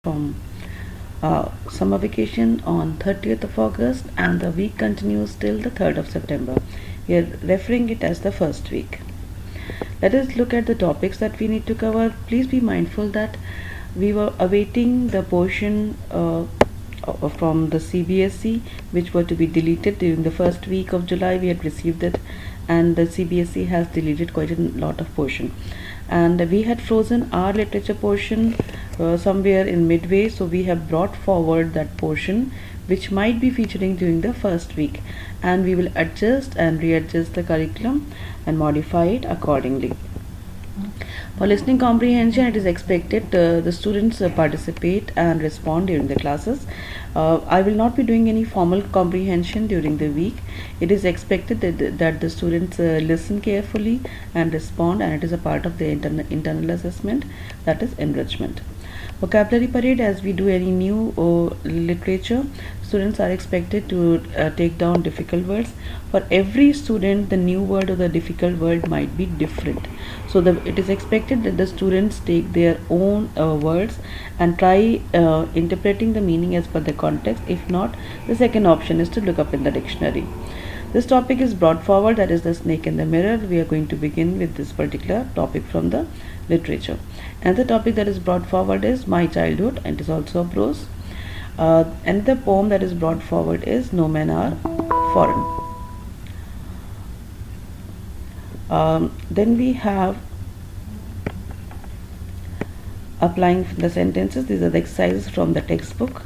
from summer vacation on 30th of August, and the week continues till the 3rd of September. We are referring it as the first week. Let us look at the topics that we need to cover. Please be mindful that we were awaiting the portion from the CBSE which were to be deleted during the first week of July. We had received it, and the CBSE has deleted quite a lot of portion, and we had frozen our literature portion somewhere in midway, so we have brought forward that portion which might be featuring during the first week, and we will adjust and readjust the curriculum and modify it accordingly. For listening comprehension, it is expected the students participate and respond during the classes. I will not be doing any formal comprehension during the week. It is expected that the students listen carefully and respond, and it is a part of the internal assessment, that is enrichment. Vocabulary parade, as we do any new literature, students are expected to take down difficult words. For every student, the new word or the difficult word might be different, so it is expected that the students take their own words and try interpreting the meaning as per the context. If not, the second option is to look up in the dictionary. This topic is brought forward, that is the snake in the mirror. We are going to begin with this particular topic from the literature, and the topic that is brought forward is my childhood, and it is also a prose. And the poem that is brought forward is No Men Are Foreign. Then we have applying the sentences. These are the exercises from the textbook.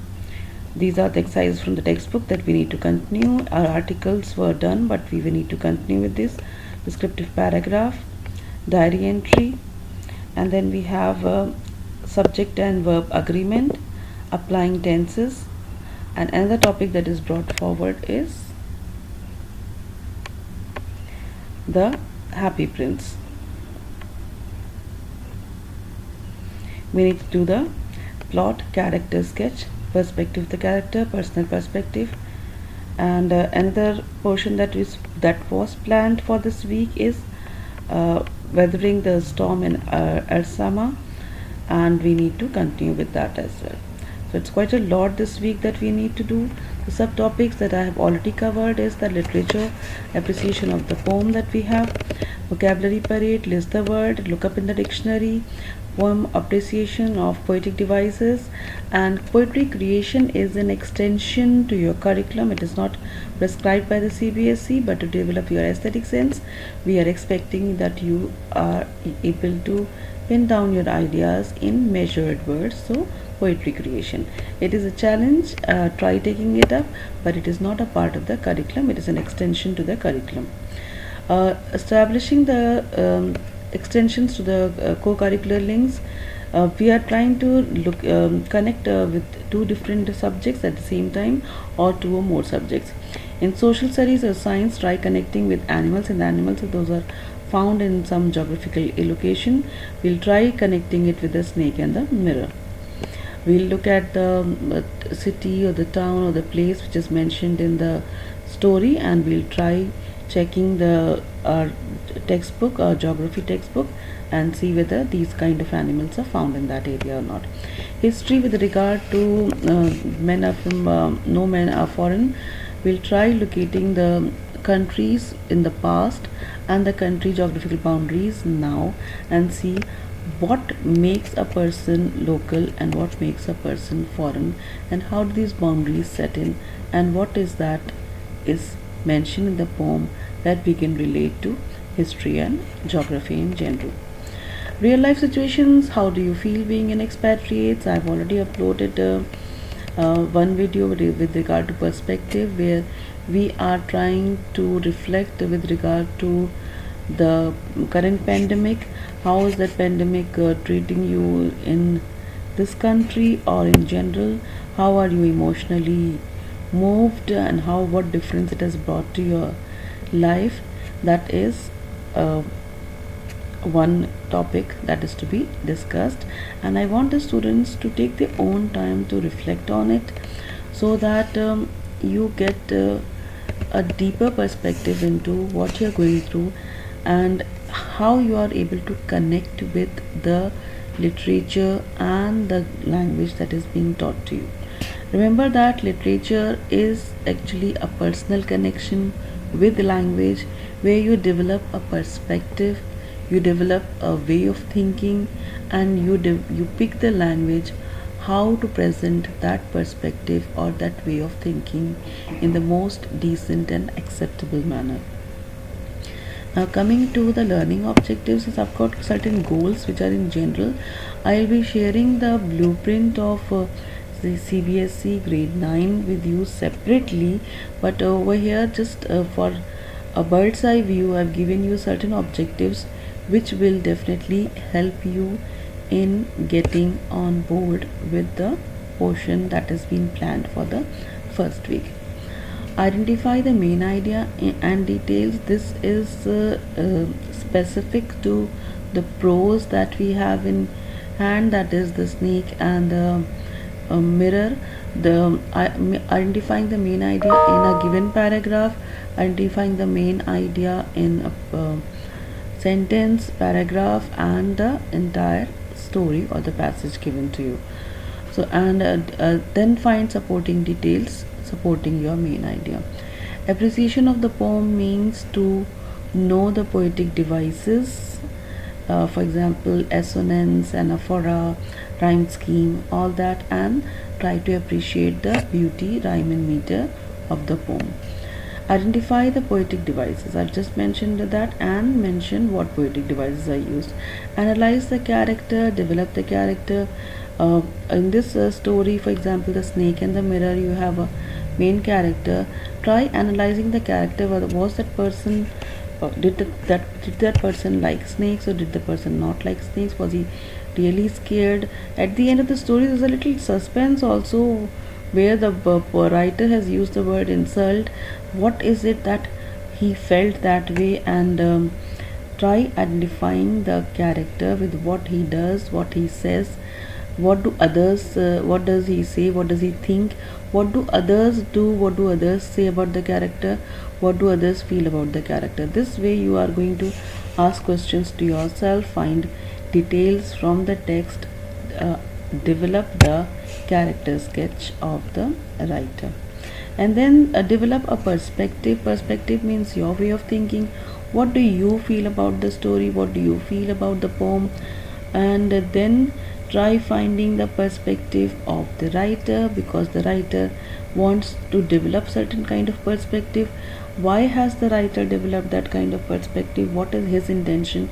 These are the exercises from the textbook that we need to continue. Our articles were done, but we will need to continue with this. Descriptive paragraph, diary entry, and then we have subject and verb agreement, applying tenses, and another topic that is brought forward is the Happy Prince. We need to do the plot, character sketch, perspective of the character, personal perspective, and another portion that was planned for this week is weathering the storm in Ersama, and we need to continue with that as well. So it's quite a lot this week that we need to do. The subtopics that I have already covered is the literature, appreciation of the poem that we have, vocabulary parade, list the word, look up in the dictionary, poem appreciation of poetic devices, and poetry creation is an extension to your curriculum. It is not prescribed by the CBSE, but to develop your aesthetic sense, we are expecting that you are able to pin down your ideas in measured words. So poetry creation, it is a challenge. Try taking it up, but it is not a part of the curriculum. It is an extension to the curriculum. Establishing the extensions to the co-curricular links, we are trying to connect with two different subjects at the same time, or two or more subjects. In social studies or science, try connecting with animals, and the animals, those are found in some geographical location. We'll try connecting it with the snake and the mirror. We'll look at the city or the town or the place which is mentioned in the story, and we'll try checking the textbook or geography textbook and see whether these kind of animals are found in that area or not. History with regard to men are from no men are foreign. We'll try locating the countries in the past and the country geographical boundaries now, and see what makes a person local and what makes a person foreign, and how do these boundaries set in, and what is that is mentioned in the poem that we can relate to history and geography in general. Real life situations, how do you feel being an expatriate? I've already uploaded one video with regard to perspective, where we are trying to reflect with regard to the current pandemic. How is that pandemic treating you in this country or in general? How are you emotionally moved, and what difference it has brought to your life? That is one topic that is to be discussed, and I want the students to take their own time to reflect on it, so that you get a deeper perspective into what you're going through and how you are able to connect with the literature, and the language that is being taught to you. Remember that literature is actually a personal connection with language where you develop a perspective, you develop a way of thinking, and you pick the language how to present that perspective or that way of thinking in the most decent and acceptable manner. Now coming to the learning objectives, since I've got certain goals which are in general, I'll be sharing the blueprint of the CBSE grade 9 with you separately, but over here just for a bird's eye view I've given you certain objectives which will definitely help you in getting on board with the portion that has been planned for the first week. Identify the main idea and details. This is specific to the prose that we have in hand, that is the snake and the mirror. Identifying the main idea in a given paragraph, identifying the main idea in a sentence, paragraph, and the entire story or the passage given to you. So then find supporting details supporting your main idea. Appreciation of the poem means to know the poetic devices, for example assonance, anaphora, rhyme scheme, all that, and try to appreciate the beauty, rhyme and meter of the poem. Identify the poetic devices. I've just mentioned that, and mention what poetic devices are used. Analyze the character, develop the character. In this story, for example, the snake and the mirror, you have a main character. Try analyzing the character. Was that person did that person like snakes, or did the person not like snakes? Was he really scared? At the end of the story there's a little suspense also, where the writer has used the word insult. What is it that he felt that way? And try identifying the character with what he does, what he says, what do others what does he say, what does he think, what do others do, what do others say about the character, what do others feel about the character. This way you are going to ask questions to yourself, find details from the text, develop the character sketch of the writer, and then develop a perspective. Perspective means your way of thinking. What do you feel about the story, what do you feel about the poem? And then try finding the perspective of the writer, because the writer wants to develop certain kind of perspective. Why has the writer developed that kind of perspective? What is his intention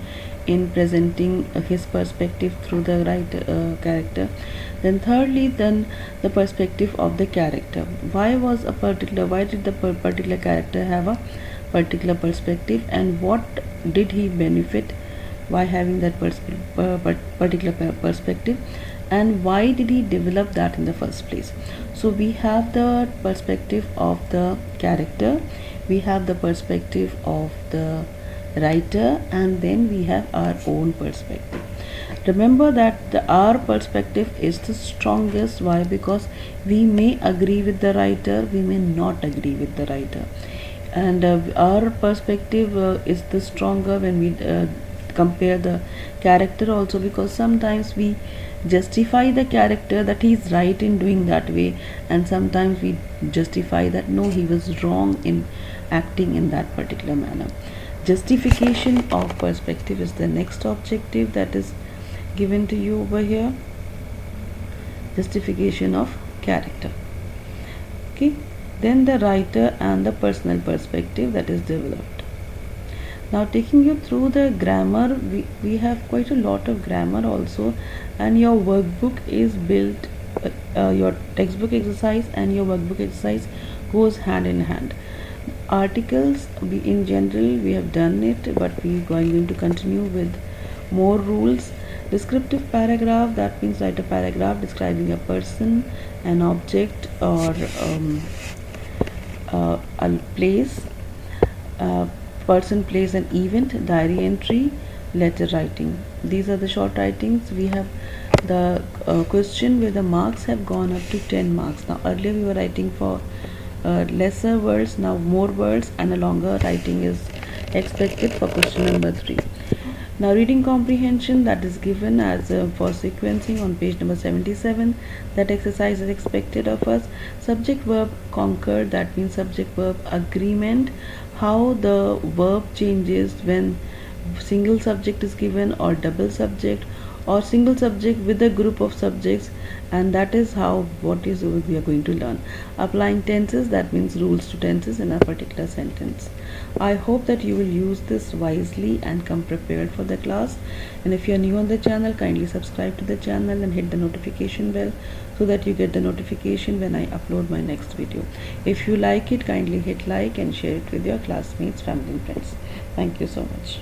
in presenting his perspective through the character? Then thirdly, then the perspective of the character. Why did the particular character have a particular perspective, and what did he benefit by having that particular perspective, and why did he develop that in the first place? So we have the perspective of the character, we have the perspective of the writer, and then we have our own perspective. Remember that our perspective is the strongest. Why? Because we may agree with the writer, we may not agree with the writer, and our perspective is the stronger when we compare the character also, because sometimes we justify the character that he is right in doing that way, and sometimes we justify that no, he was wrong in acting in that particular manner. Justification of perspective is the next objective that is given to you over here. Justification of character. Okay, then the writer and the personal perspective that is developed. Now taking you through the grammar, we have quite a lot of grammar also, and your workbook is built, your textbook exercise and your workbook exercise goes hand in hand. Articles, in general we have done it, but we are going to continue with more rules. Descriptive paragraph, that means write a paragraph describing a person, an object, or a place, person, place, an event, diary entry, letter writing. These are the short writings. We have the question where the marks have gone up to 10 marks. Now earlier we were writing for lesser words, now more words, and a longer writing is expected for question number 3. Now reading comprehension, that is given as for sequencing on page number 77. That exercise is expected of us. Subject verb conquer, that means subject verb agreement, how the verb changes when single subject is given or double subject or single subject with a group of subjects, and that is how what is we are going to learn. Applying tenses, that means rules to tenses in a particular sentence. I hope that you will use this wisely and come prepared for the class. And if you are new on the channel, kindly subscribe to the channel and hit the notification bell so that you get the notification when I upload my next video. If you like it, kindly hit like and share it with your classmates, family and friends. Thank you so much.